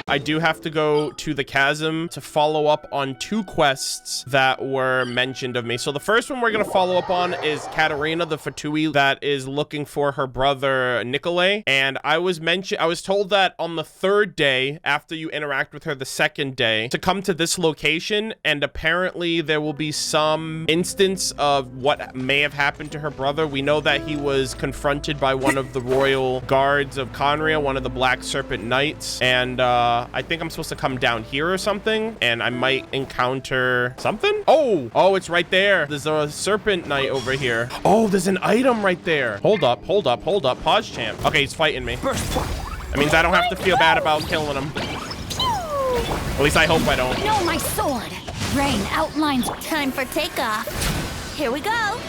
I do have to go to the Chasm to follow up on 2 quests that were mentioned of me. So the first one we're going to follow up on is Katarina, the Fatui that is looking for her brother Nikolai. And I was told that on the 3rd day after you interact with her the 2nd day to come to this location, and apparently there will be some instance of what may have happened to her brother. We know that he was confronted by one of the royal guards of Conria, one of the Black Serpent Knights, and I think I'm supposed to come down here or something, and I might encounter something. Oh, it's right there. There's a Serpent Knight over here. Oh, there's an item right there. Hold up. Pause, champ. Okay, he's fighting me. That means I don't have to feel bad about killing him. At least I hope I don't. No, my sword. Rain outlines. Time for takeoff. Here we go.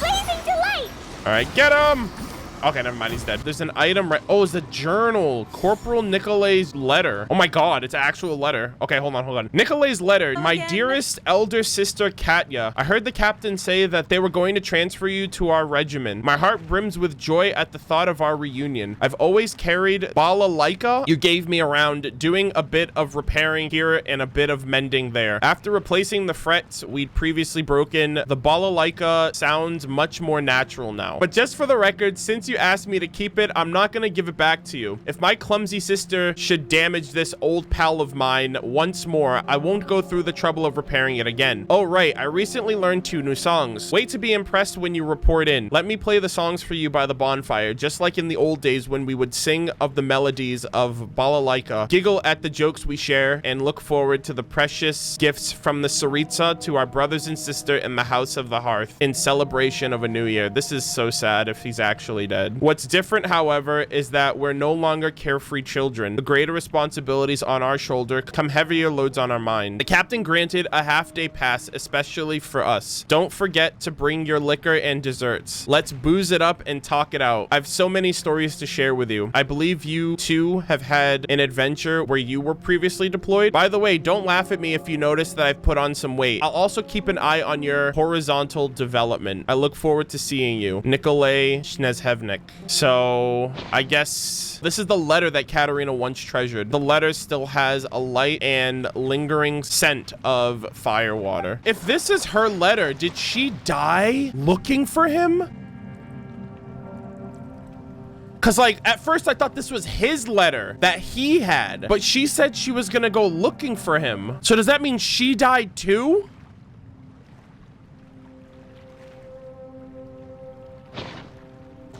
Blazing delight. All right, get him. Okay, never mind, he's dead. There's an item right. Oh, it's a journal. Corporal Nikolai's letter. Oh my God, it's an actual letter. Okay, hold on. Nikolai's letter. My dearest elder sister, Katya. I heard the captain say that they were going to transfer you to our regiment. My heart brims with joy at the thought of our reunion. I've always carried balalaika you gave me around, doing a bit of repairing here and a bit of mending there. After replacing the frets we'd previously broken, the balalaika sounds much more natural now. But just for the record, since you asked me to keep it, I'm not gonna give it back to you. If my clumsy sister should damage this old pal of mine once more, I won't go through the trouble of repairing it again. Oh right, I recently learned 2 new songs. Wait to be impressed when you report in. Let me play the songs for you by the bonfire, just like in the old days when we would sing of the melodies of balalaika, giggle at the jokes we share, and look forward to the precious gifts from the Tsaritsa to our brothers and sister in the house of the hearth in celebration of a new year. This is so sad if he's actually dead. What's different, however, is that we're no longer carefree children. The greater responsibilities on our shoulder come heavier loads on our mind. The captain granted a half-day pass, especially for us. Don't forget to bring your liquor and desserts. Let's booze it up and talk it out. I've so many stories to share with you. I believe you too have had an adventure where you were previously deployed. By the way, don't laugh at me if you notice that I've put on some weight. I'll also keep an eye on your horizontal development. I look forward to seeing you. Nikolai Shnezhevnik. So I guess this is the letter that Katarina once treasured. The letter still has a light and lingering scent of firewater. If this is her letter, did she die looking for him? Cause like at first I thought this was his letter that he had, but she said she was gonna go looking for him. So does that mean she died too?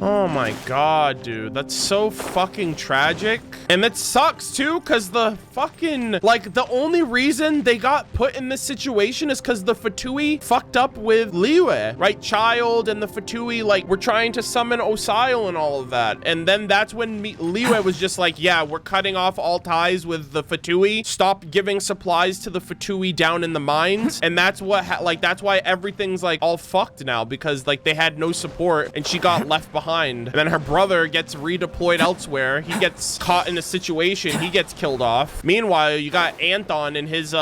Oh my God, dude. That's so fucking tragic. And that sucks too, because the fucking, like, the only reason they got put in this situation is because the Fatui fucked up with Liyue, right? Child and the Fatui, like, were trying to summon Osile and all of that. And then that's when Liyue was just like, yeah, we're cutting off all ties with the Fatui. Stop giving supplies to the Fatui down in the mines. And that's what, that's why everything's, like, all fucked now, because, like, they had no support and she got left behind. And then her brother gets redeployed elsewhere. He gets caught in a situation. He gets killed off. Meanwhile, you got Anton in his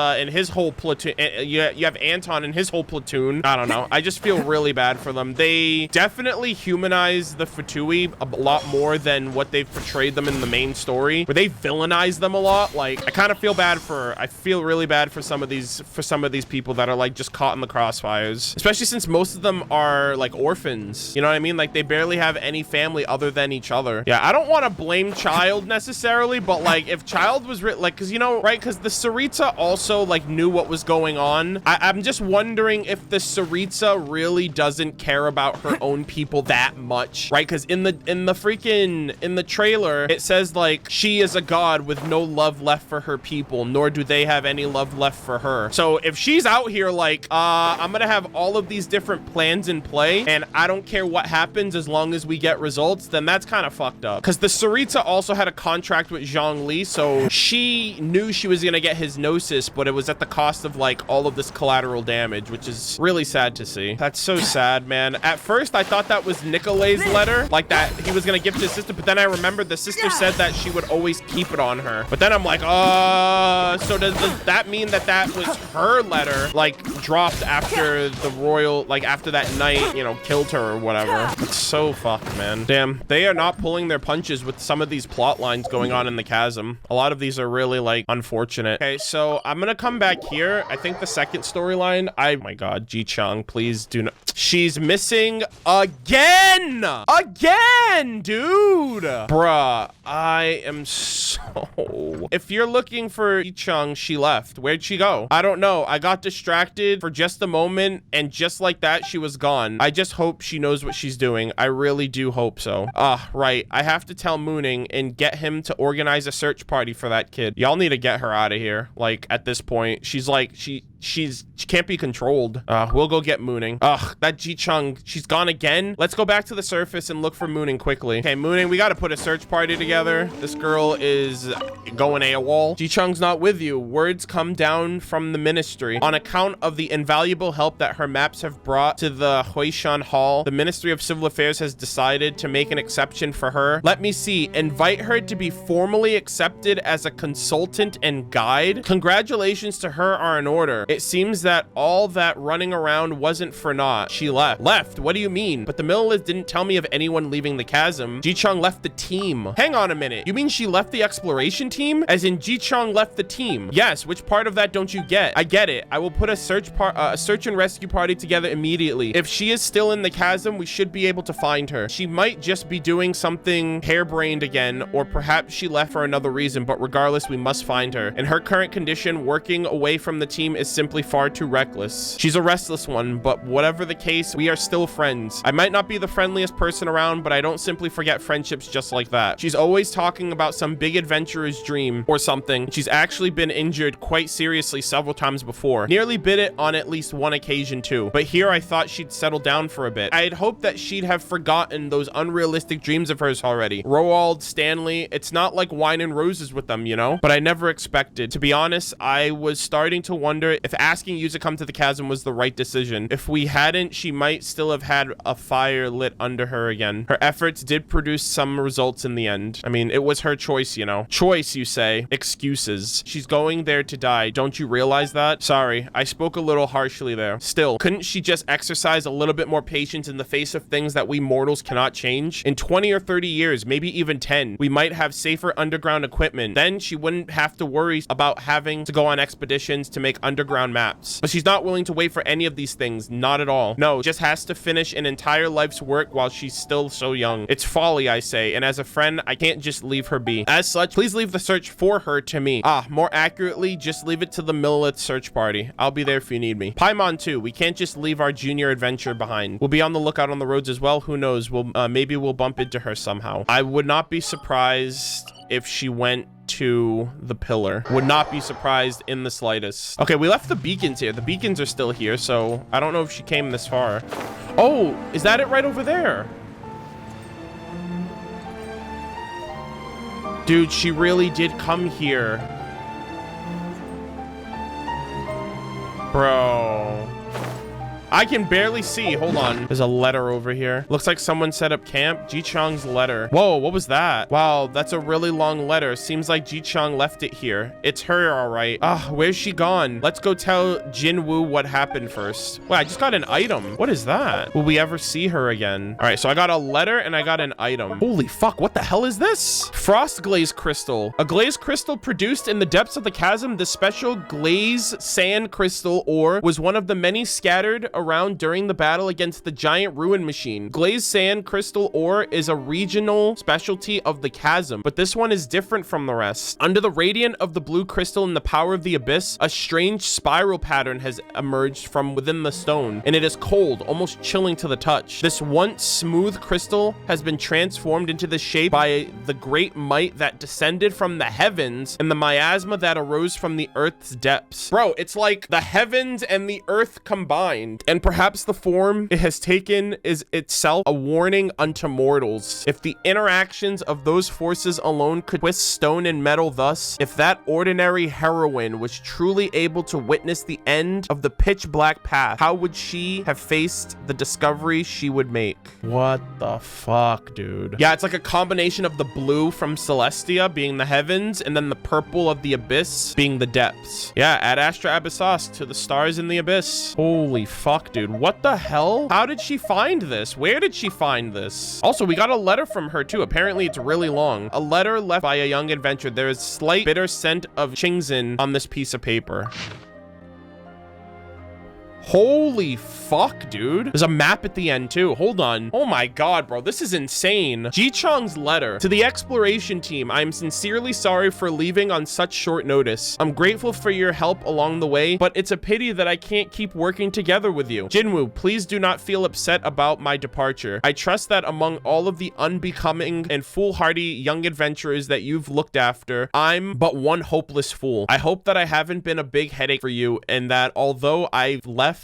whole platoon. You have Anton in his whole platoon. I don't know. I just feel really bad for them. They definitely humanize the Fatui a lot more than what they've portrayed them in the main story, where they villainize them a lot. Like, I kind of feel bad for, I feel really bad for some of these people that are like just caught in the crossfires, especially since most of them are like orphans. You know what I mean? Like, they barely have any family other than each other. Yeah, I don't want to blame Child necessarily, but like if Child was like, because you know, right, because the Tsaritsa also like knew what was going on. I'm just wondering if the Tsaritsa really doesn't care about her own people that much, right? Because in the trailer it says like she is a god with no love left for her people, nor do they have any love left for her. So if she's out here like I'm gonna have all of these different plans in play and I don't care what happens as long as we get results, then that's kind of fucked up. Because the Tsaritsa also had a contract with Zhongli, so she knew she was gonna get his gnosis, but it was at the cost of like all of this collateral damage, which is really sad to see. That's so sad, man. At first I thought that was Nikolai's letter, like that he was gonna give to his sister, but then I remembered the sister said that she would always keep it on her. But then I'm like, so does that mean that that was her letter, like dropped after the royal, like after that knight, you know, killed her or whatever? It's so fucked. Fuck, man. Damn, they are not pulling their punches with some of these plot lines going on in the chasm. A lot of these are really, like, unfortunate. Okay, so I'm gonna come back here. I think the second storyline, oh my God, Ji-Chang, please do not. She's missing again! Again, dude! Bruh, I am so... If you're looking for Ji-Chang, she left. Where'd she go? I don't know. I got distracted for just a moment, and just like that, she was gone. I just hope she knows what she's doing. I really do hope so. Right. I have to tell Mooning and get him to organize a search party for that kid. Y'all need to get her out of here. Like, at this point, she's like, she can't be controlled. We'll go get Mooning. Ugh, that Ji-Chang, she's gone again. Let's go back to the surface and look for Mooning quickly. Okay, Mooning, we gotta put a search party together. This girl is going AWOL. Ji-Chang's not with you. Words come down from the ministry. On account of the invaluable help that her maps have brought to the Huishan Hall, the Ministry of Civil Affairs has decided to make an exception for her. Let me see. Invite her to be formally accepted as a consultant and guide. Congratulations to her are in order. It seems that all that running around wasn't for naught. She left. Left? What do you mean? But the Millilith didn't tell me of anyone leaving the chasm. Ji-Chang left the team. Hang on a minute. You mean she left the exploration team? As in Ji-Chang left the team? Yes. Which part of that don't you get? I get it. I will put a search and rescue party together immediately. If she is still in the chasm, we should be able to find her. She might just be doing something harebrained again, or perhaps she left for another reason, but regardless, we must find her. In her current condition, working away from the team is simply far too reckless. She's a restless one, but whatever the case, we are still friends. I might not be the friendliest person around, but I don't simply forget friendships just like that. She's always talking about some big adventurer's dream or something. She's actually been injured quite seriously several times before. Nearly bit it on at least one occasion too. But here I thought she'd settle down for a bit. I had hoped that she'd have forgotten those unrealistic dreams of hers already. Roald, Stanley, it's not like wine and roses with them, you know? But I never expected. To be honest, I was starting to wonder if asking you to come to the chasm was the right decision. If we hadn't, she might still have had a fire lit under her again. Her efforts did produce some results in the end. I mean, it was her choice, you know. Choice, you say. Excuses. She's going there to die. Don't you realize that? Sorry, I spoke a little harshly there. Still, couldn't she just exercise a little bit more patience in the face of things that we mortals cannot change? In 20 or 30 years, maybe even 10, we might have safer underground equipment. Then she wouldn't have to worry about having to go on expeditions to make underground maps. But she's not willing to wait for any of these things. Not at all. No, just has to finish an entire life's work while she's still so young. It's folly, I say, and as a friend, I can't just leave her be. As such, please leave the search for her to me. More accurately, just leave it to the Millilith search party. I'll be there if you need me. Paimon too. We can't just leave our junior adventure behind. We'll be on the lookout on the roads as well. Who knows? Maybe we'll bump into her somehow. I would not be surprised if she went to the pillar. Would not be surprised in the slightest. Okay, we left the beacons here. The beacons are still here, so I don't know if she came this far. Oh, is that it right over there? Dude, she really did come here. Bro. I can barely see. Hold on. There's a letter over here. Looks like someone set up camp. Ji-Chang's letter. Whoa, what was that? Wow, that's a really long letter. Seems like Ji-Chang left it here. It's her, all right. Where's she gone? Let's go tell Jinwoo what happened first. Wait, I just got an item. What is that? Will we ever see her again? All right, so I got a letter and I got an item. Holy fuck, what the hell is this? Frost glaze crystal. A glaze crystal produced in the depths of the chasm. This special glaze sand crystal ore was one of the many scattered around during the battle against the giant ruin machine. Glazed sand crystal ore is a regional specialty of the chasm, but this one is different from the rest. Under the radiant of the blue crystal and the power of the abyss, a strange spiral pattern has emerged from within the stone, and it is cold, almost chilling to the touch. This once smooth crystal has been transformed into the shape by the great might that descended from the heavens and the miasma that arose from the earth's depths. Bro, it's like the heavens and the earth combined. And perhaps the form it has taken is itself a warning unto mortals. If the interactions of those forces alone could twist stone and metal thus, if that ordinary heroine was truly able to witness the end of the pitch black path, how would she have faced the discovery she would make? What the fuck, dude? Yeah, it's like a combination of the blue from Celestia being the heavens and then the purple of the abyss being the depths. Yeah, ad astra abyssos, to the stars in the abyss. Holy fuck, fuck, dude? What the hell? How did she find this? Where did she find this? Also, we got a letter from her too. Apparently it's really long. A letter left by a young adventurer. There is slight bitter scent of Chingzin on this piece of paper. Holy fuck, dude. There's a map at the end too. Hold on. Oh my god, bro. This is insane. Ji-chang's letter. To the exploration team, I'm sincerely sorry for leaving on such short notice. I'm grateful for your help along the way, but it's a pity that I can't keep working together with you. Jinwoo, please do not feel upset about my departure. I trust that among all of the unbecoming and foolhardy young adventurers that you've looked after, I'm but one hopeless fool. I hope that I haven't been a big headache for you, and that although I've left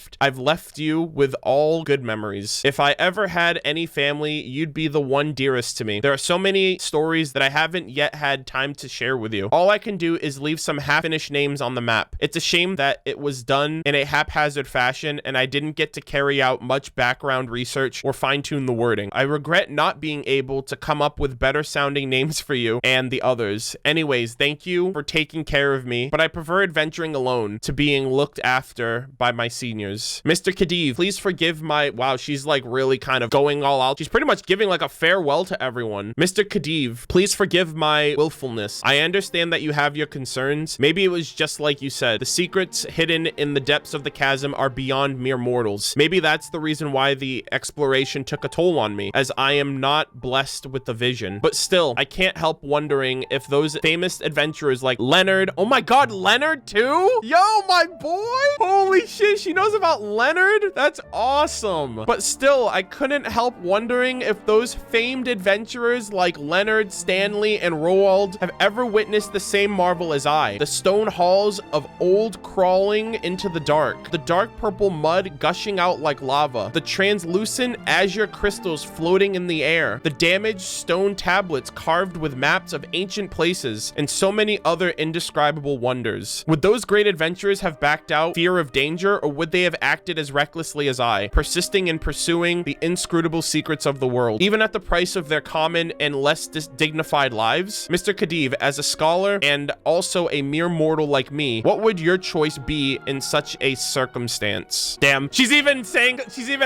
you with all good memories. If I ever had any family, you'd be the one dearest to me. There are so many stories that I haven't yet had time to share with you. All I can do is leave some half-finished names on the map. It's a shame that it was done in a haphazard fashion and I didn't get to carry out much background research or fine-tune the wording. I regret not being able to come up with better sounding names for you and the others. Anyways, thank you for taking care of me, but I prefer adventuring alone to being looked after by my seniors. Mr. Khedive, please forgive my... Wow, she's like really kind of going all out. She's pretty much giving like a farewell to everyone. Mr. Khedive, please forgive my willfulness. I understand that you have your concerns. Maybe it was just like you said. The secrets hidden in the depths of the chasm are beyond mere mortals. Maybe that's the reason why the exploration took a toll on me, as I am not blessed with the vision. But still, I can't help wondering if those famous adventurers like Leonard... Oh my god, Leonard too? Yo, my boy! Holy shit, she knows about Leonard? That's awesome. But still, I couldn't help wondering if those famed adventurers like Leonard, Stanley, and Roald have ever witnessed the same marvel as I. The stone halls of old crawling into the dark purple mud gushing out like lava, the translucent azure crystals floating in the air, the damaged stone tablets carved with maps of ancient places, and so many other indescribable wonders. Would those great adventurers have backed out fear of danger, or would they have acted as recklessly as I, persisting in pursuing the inscrutable secrets of the world, even at the price of their common and less dignified lives? Mr. Khedive, as a scholar and also a mere mortal like me, what would your choice be in such a circumstance? Damn, she's even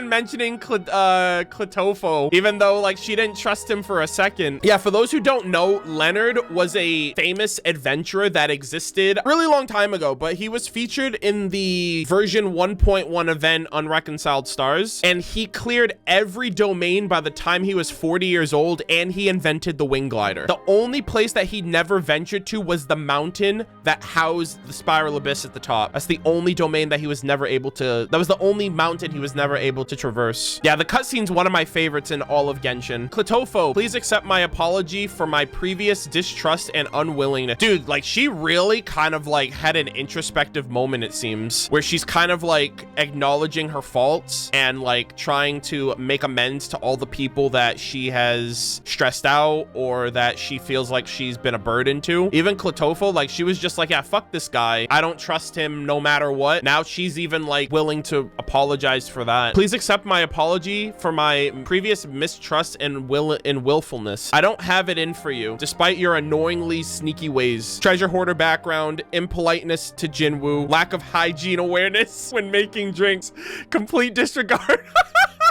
mentioning Cletofo, even though like she didn't trust him for a second. Yeah, for those who don't know, Leonard was a famous adventurer that existed a really long time ago, but he was featured in the version 1.1 event Unreconciled Stars, and he cleared every domain by the time he was 40 years old, and he invented the wing glider. The only place that he never ventured to was the mountain that housed the spiral abyss at the top. That's the only domain that he was never able to... That was the only mountain he was never able to traverse. Yeah, the cutscene's one of my favorites in all of Genshin. Cletofo, please accept my apology for my previous distrust and unwillingness. Dude, like, she really kind of like had an introspective moment, it seems, where she's kind of like acknowledging her faults and like trying to make amends to all the people that she has stressed out or that she feels like she's been a burden to. Even Cletofo, like, she was just like, yeah, fuck this guy. I don't trust him no matter what. Now she's even like willing to apologize for that. Please accept my apology for my previous mistrust and willfulness. I don't have it in for you, despite your annoyingly sneaky ways. Treasure hoarder background, impoliteness to Jinwoo, lack of hygiene awareness when making drinks, complete disregard.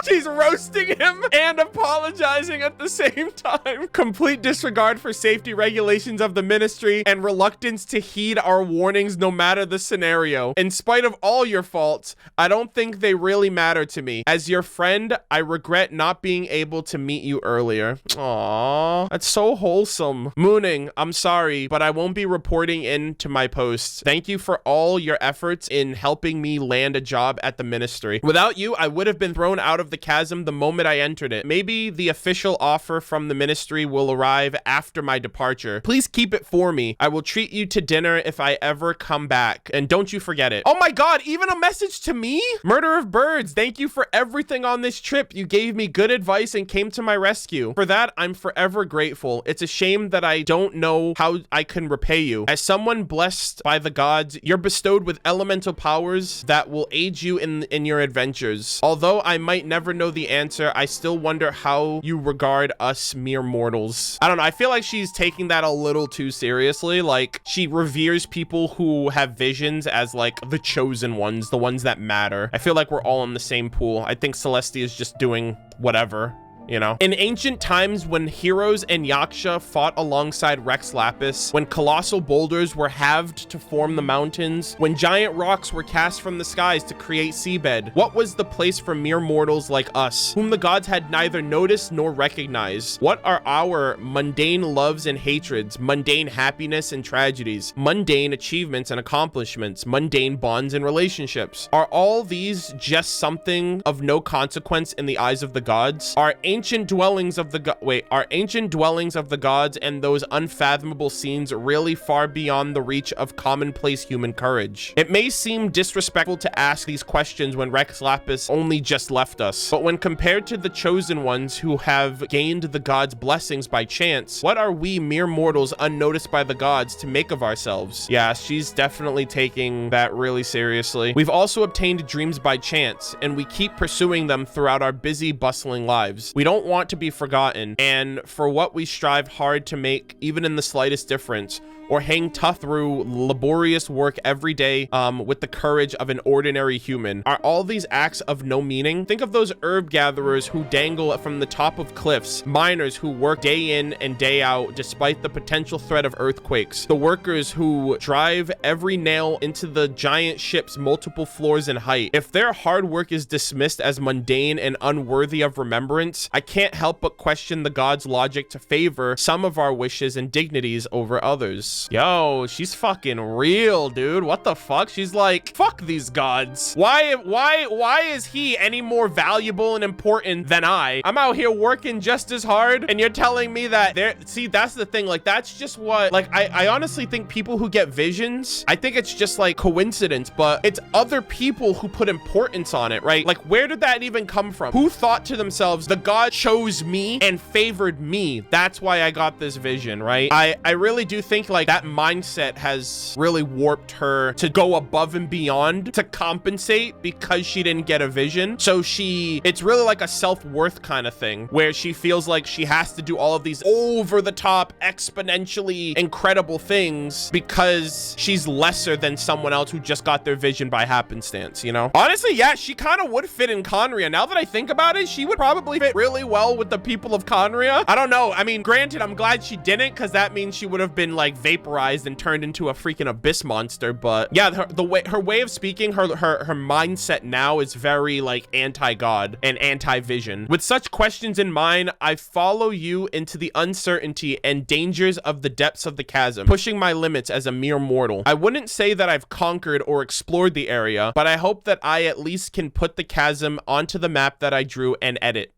She's roasting him and apologizing at the same time. Complete disregard for safety regulations of the ministry and reluctance to heed our warnings no matter the scenario. In spite of all your faults, I don't think they really matter to me. As your friend, I regret not being able to meet you earlier. Aww, that's so wholesome. Mooning, I'm sorry, but I won't be reporting in to my posts. Thank you for all your efforts in helping me land a job at the ministry. Without you, I would have been thrown out of the chasm the moment I entered it. Maybe the official offer from the ministry will arrive after my departure. Please keep it for me. I will treat you to dinner if I ever come back. And don't you forget it. Oh my god, even a message to me? MurderofBirds, thank you for everything on this trip. You gave me good advice and came to my rescue. For that, I'm forever grateful. It's a shame that I don't know how I can repay you. As someone blessed by the gods, you're bestowed with elemental powers that will aid you in your adventures. Although I might never never know the answer, I still wonder how you regard us mere mortals. I don't know. I feel like she's taking that a little too seriously. Like, she reveres people who have visions as like the chosen ones, the ones that matter. I feel like we're all in the same pool. I think Celestia is just doing whatever. You know, in ancient times, when heroes and Yaksha fought alongside Rex Lapis, when colossal boulders were halved to form the mountains, when giant rocks were cast from the skies to create seabed, what was the place for mere mortals like us, whom the gods had neither noticed nor recognized? What are our mundane loves and hatreds, mundane happiness and tragedies, mundane achievements and accomplishments, mundane bonds and relationships? Are all these just something of no consequence in the eyes of the gods? Are ancient dwellings of the gods and those unfathomable scenes really far beyond the reach of commonplace human courage? It may seem disrespectful to ask these questions when Rex Lapis only just left us, but when compared to the chosen ones who have gained the gods' blessings by chance, what are we mere mortals unnoticed by the gods to make of ourselves? Yeah, she's definitely taking that really seriously. We've also obtained dreams by chance, and we keep pursuing them throughout our busy, bustling lives. We don't want to be forgotten, and for what we strive hard to make even in the slightest difference, or hang tough through laborious work every day with the courage of an ordinary human. Are all these acts of no meaning? Think of those herb gatherers who dangle from the top of cliffs, miners who work day in and day out despite the potential threat of earthquakes, the workers who drive every nail into the giant ships multiple floors in height. If their hard work is dismissed as mundane and unworthy of remembrance, I can't help but question the gods' logic to favor some of our wishes and dignities over others. Yo, she's fucking real, dude. What the fuck? She's like, fuck these gods. Why is he any more valuable and important than I? I'm out here working just as hard, and you're telling me that see, that's the thing. Like, that's just what, like, I honestly think people who get visions, I think it's just like coincidence, but it's other people who put importance on it, right? Like, where did that even come from? Who thought to themselves, the god chose me and favored me, that's why I got this vision, right? I really do think like that mindset has really warped her to go above and beyond to compensate because she didn't get a vision. So it's really like a self-worth kind of thing where she feels like she has to do all of these over the top, exponentially incredible things because she's lesser than someone else who just got their vision by happenstance, you know? Honestly, yeah, she kind of would fit in Conria. Now that I think about it, she would probably fit really well with the people of Conria. I don't know. I mean, granted, I'm glad she didn't, because that means she would have been like vaporized and turned into a freaking abyss monster. But yeah, her way of speaking, her mindset now is very like anti-god and anti-vision. With such questions in mind, I follow you into the uncertainty and dangers of the depths of the chasm, pushing my limits as a mere mortal. I wouldn't say that I've conquered or explored the area, but I hope that I at least can put the chasm onto the map that I drew and edited.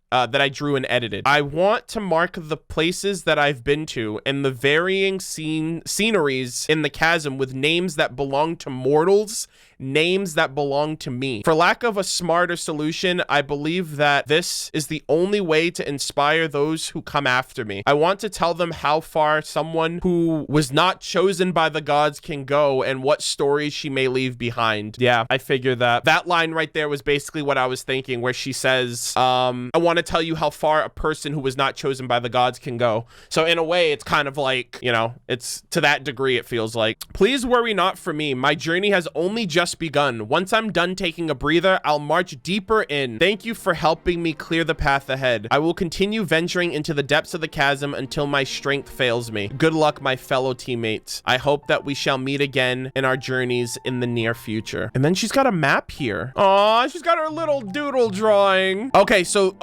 I want to mark the places that I've been to and the varying sceneries in the chasm with names that belong to mortals, names that belong to me. For lack of a smarter solution, I believe that this is the only way to inspire those who come after me. I want to tell them how far someone who was not chosen by the gods can go and what stories she may leave behind. Yeah, I figured that line right there was basically what I was thinking, where she says, I want to tell you how far a person who was not chosen by the gods can go. So in a way, it's kind of like, you know, it's to that degree, it feels like. Please worry not for me. My journey has only just begun. Once I'm done taking a breather, I'll march deeper in. Thank you for helping me clear the path ahead. I will continue venturing into the depths of the chasm until my strength fails me. Good luck, my fellow teammates. I hope that we shall meet again in our journeys in the near future. And then she's got a map here. Aw, she's got her little doodle drawing. Okay, so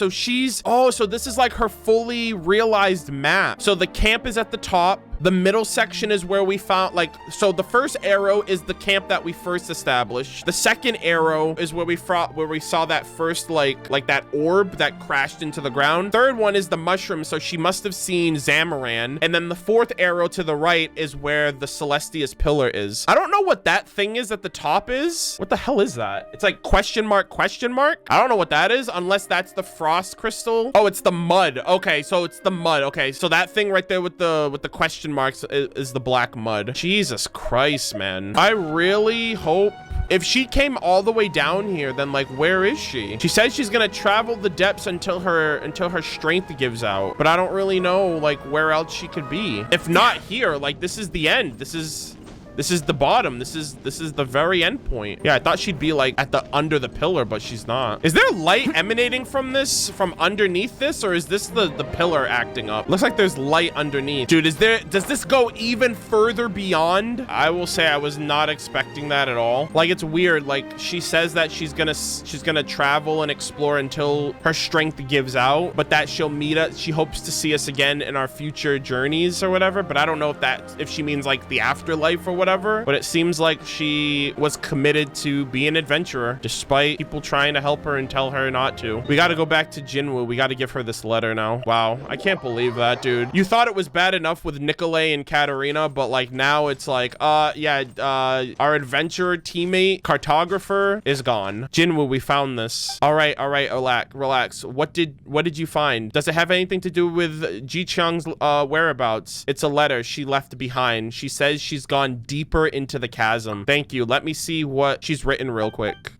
she's, so this is like her fully realized map. So the camp is at the top. The middle section is where we found, like, so the first arrow is the camp that we first established. The second arrow is where we saw that first, like that orb that crashed into the ground. Third one is the mushroom, so she must have seen Zamaran. And then the fourth arrow to the right is where the Celestia's pillar is. I don't know what that thing is at the top is. What the hell is that? It's like question mark, question mark. I don't know what that is, unless that's the frost crystal. Oh, it's the mud. Okay, so it's the mud. Okay, so that thing right there with the question marks is the black mud. Jesus Christ, man. I really hope If she came all the way down here, then like, where is she? She says she's gonna travel the depths until her strength gives out. But I don't really know like where else she could be. If not here, like this is the end. This is the bottom. This is the very end point. Yeah, I thought she'd be like at the under the pillar, but she's not. Is there light emanating from this, from underneath this, or is this the pillar acting up? Looks like there's light underneath. Dude, does this go even further beyond? I will say I was not expecting that at all. Like, it's weird. Like, she says that she's gonna travel and explore until her strength gives out, but that she'll meet us. She hopes to see us again in our future journeys or whatever. But I don't know if she means like the afterlife or whatever. But it seems like she was committed to be an adventurer despite people trying to help her and tell her not to. We got to go back to Jinwoo. We got to give her this letter now. Wow, I can't believe that, dude. You thought it was bad enough with Nikolay and Katarina, but like now it's like, our adventurer teammate cartographer is gone. Jinwoo, we found this. All right, relax. What did you find? Does it have anything to do with Ji Chung's whereabouts? It's a letter she left behind. She says she's gone deeper into the chasm. Thank you. Let me see what she's written real quick.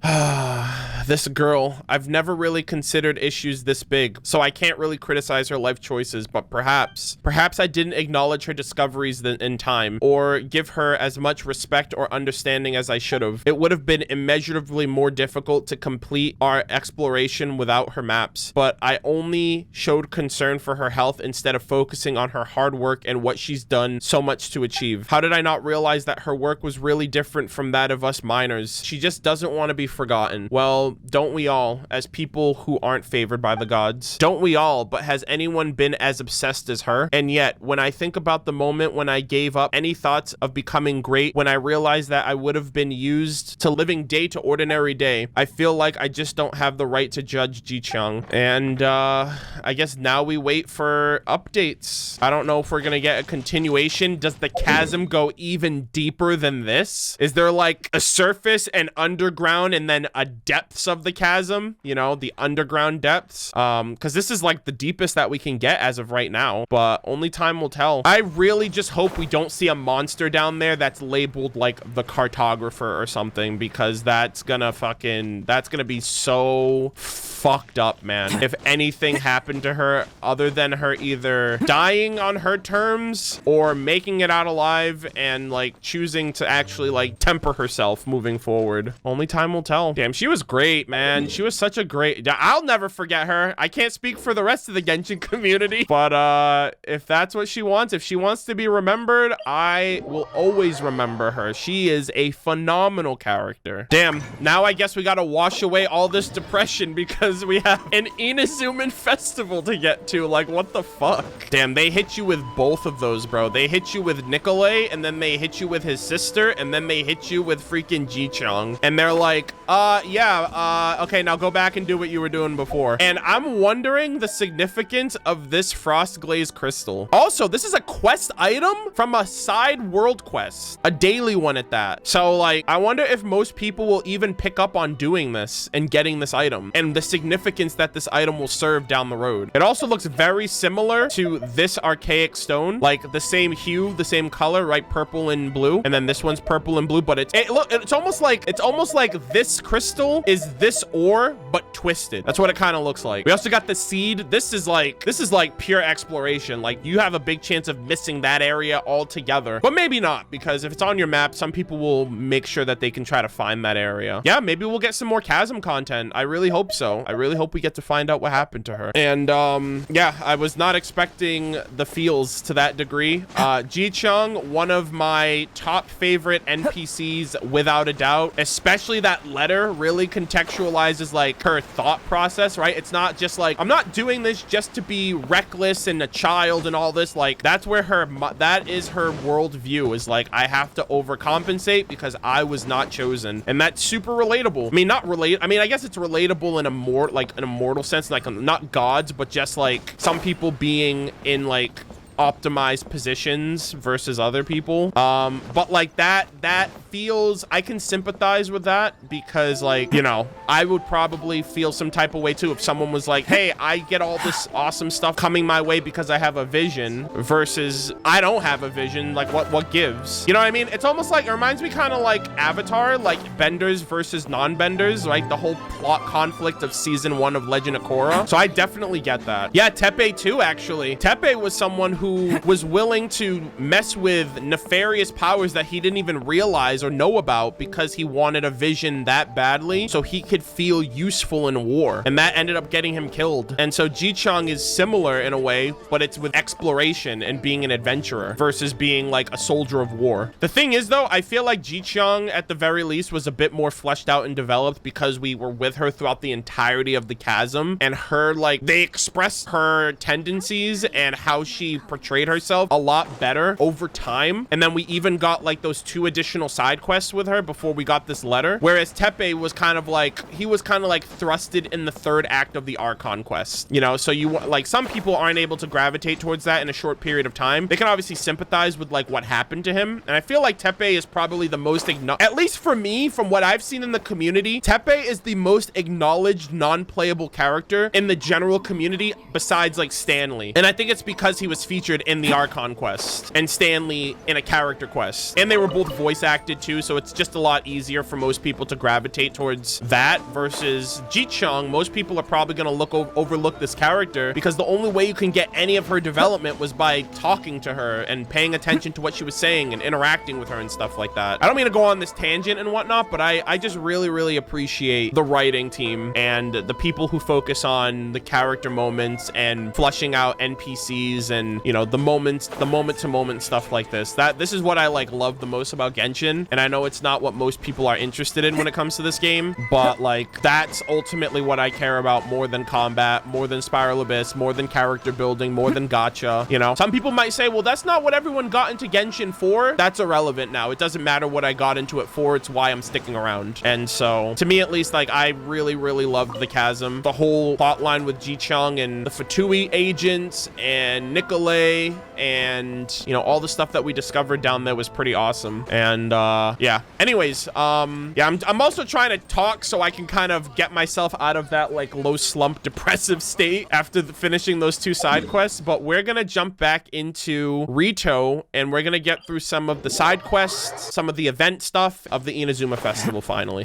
This girl, I've never really considered issues this big, so I can't really criticize her life choices, but perhaps I didn't acknowledge her discoveries in time, or give her as much respect or understanding as I should have. It would have been immeasurably more difficult to complete our exploration without her maps, but I only showed concern for her health instead of focusing on her hard work and what she's done so much to achieve. How did I not realize that her work was really different from that of us miners? She just doesn't want to be forgotten. Well, don't we all, as people who aren't favored by the gods? Don't we all? But has anyone been as obsessed as her? And yet, when I think about the moment when I gave up any thoughts of becoming great, when I realized that I would have been used to living day to ordinary day, I feel like I just don't have the right to judge Ji Chung. And I guess now we wait for updates. I don't know if we're gonna get a continuation. Does the chasm go even deeper than this? Is there like a surface and underground and then a depths of the chasm, you know, the underground depths? Because this is like the deepest that we can get as of right now, but only time will tell. I really just hope we don't see a monster down there that's labeled like the cartographer or something, because that's gonna be so fucked up, man. If anything happened to her other than her either dying on her terms or making it out alive and like choosing to actually like temper herself moving forward, only time will tell. Damn, she was great, man. She was such a great, I'll never forget her. I can't speak for the rest of the Genshin community, but if that's what she wants, if she wants to be remembered, I will always remember her. She is a phenomenal character. Damn, now I guess we gotta wash away all this depression because we have an Inazuman festival to get to. Like, what the fuck? Damn, they hit you with both of those, bro. They hit you with Nikolay, and then they hit you with his sister, and then they hit you with freaking Ji Chung. And they're like, okay, now go back and do what you were doing before. And I'm wondering the significance of this frost glaze crystal. Also, this is a quest item from a side world quest, a daily one at that. So like, I wonder if most people will even pick up on doing this and getting this item, and the significance that this item will serve down the road. It also looks very similar to this archaic stone, like the same hue, the same color, right? Purple and blue. And then this one's purple and blue, but it's almost like this crystal is this ore, but twisted. That's what it kind of looks like. We also got the seed. This is like pure exploration. Like, you have a big chance of missing that area altogether, but maybe not, because if it's on your map, some people will make sure that they can try to find that area. Yeah, maybe we'll get some more chasm content. I really hope so. I really hope we get to find out what happened to her. And yeah, I was not expecting the feels to that degree. Ji Chung, one of my top favorite NPCs without a doubt, especially that letter really contextualizes like her thought process, right? It's not just like, I'm not doing this just to be reckless and a child and all this. Like, that's where that is her worldview, is like, I have to overcompensate because I was not chosen. And that's super relatable. I mean, I guess it's relatable in a more like an immortal sense, like not gods, but just like some people being in like optimized positions versus other people. But like that feels, I can sympathize with that because, like, you know, I would probably feel some type of way too if someone was like, hey, I get all this awesome stuff coming my way because I have a vision versus I don't have a vision. Like, what gives? You know what I mean? It's almost like, it reminds me kind of like Avatar, like benders versus non-benders, right? The whole plot conflict of season 1 of Legend of Korra. So I definitely get that. Yeah, Tepe too, actually. Tepe was someone who was willing to mess with nefarious powers that he didn't even realize or know about because he wanted a vision that badly so he could feel useful in war. And that ended up getting him killed. And so Ji-Chang is similar in a way, but it's with exploration and being an adventurer versus being like a soldier of war. The thing is though, I feel like Ji-Chang at the very least was a bit more fleshed out and developed because we were with her throughout the entirety of the Chasm, and her, like, they expressed her tendencies and how she portrayed herself a lot better over time. And then we even got like those 2 additional side quests with her before we got this letter. Whereas Tepe was kind of like, he was kind of like thrusted in the 3rd act of the Archon quest, you know? So you, like, some people aren't able to gravitate towards that in a short period of time. They can obviously sympathize with like what happened to him. And I feel like Tepe is probably the most, at least for me, from what I've seen in the community, Tepe is the most acknowledged non-playable character in the general community besides like Stanley. And I think it's because he was featured in the Archon quest and Stanley in a character quest. And they were both voice acted too, so it's just a lot easier for most people to gravitate towards that versus Ji-Chang. Most people are probably going to overlook this character because the only way you can get any of her development was by talking to her and paying attention to what she was saying and interacting with her and stuff like that. I don't mean to go on this tangent and whatnot, but I just really appreciate the writing team and the people who focus on the character moments and fleshing out NPCs and, you know, the moment to moment stuff like this. This is what I like love the most about Genshin, and I know it's not what most people are interested in when it comes to this game, but like that's ultimately what I care about more than combat, more than Spiral Abyss, more than character building, more than gacha. You know, some people might say, well, that's not what everyone got into Genshin for. That's irrelevant now. It doesn't matter what I got into it for. It's why I'm sticking around. And so to me, at least, like, I really loved the Chasm. The whole plot line with Ji-Chang and the Fatui agents and Nicolay and, you know, all the stuff that we discovered down there was pretty awesome. And yeah, anyways, yeah, I'm also trying to talk so I can kind of get myself out of that like low slump depressive state after finishing those 2 side quests. But we're gonna jump back into Rito and we're gonna get through some of the side quests, some of the event stuff of the Inazuma Festival finally.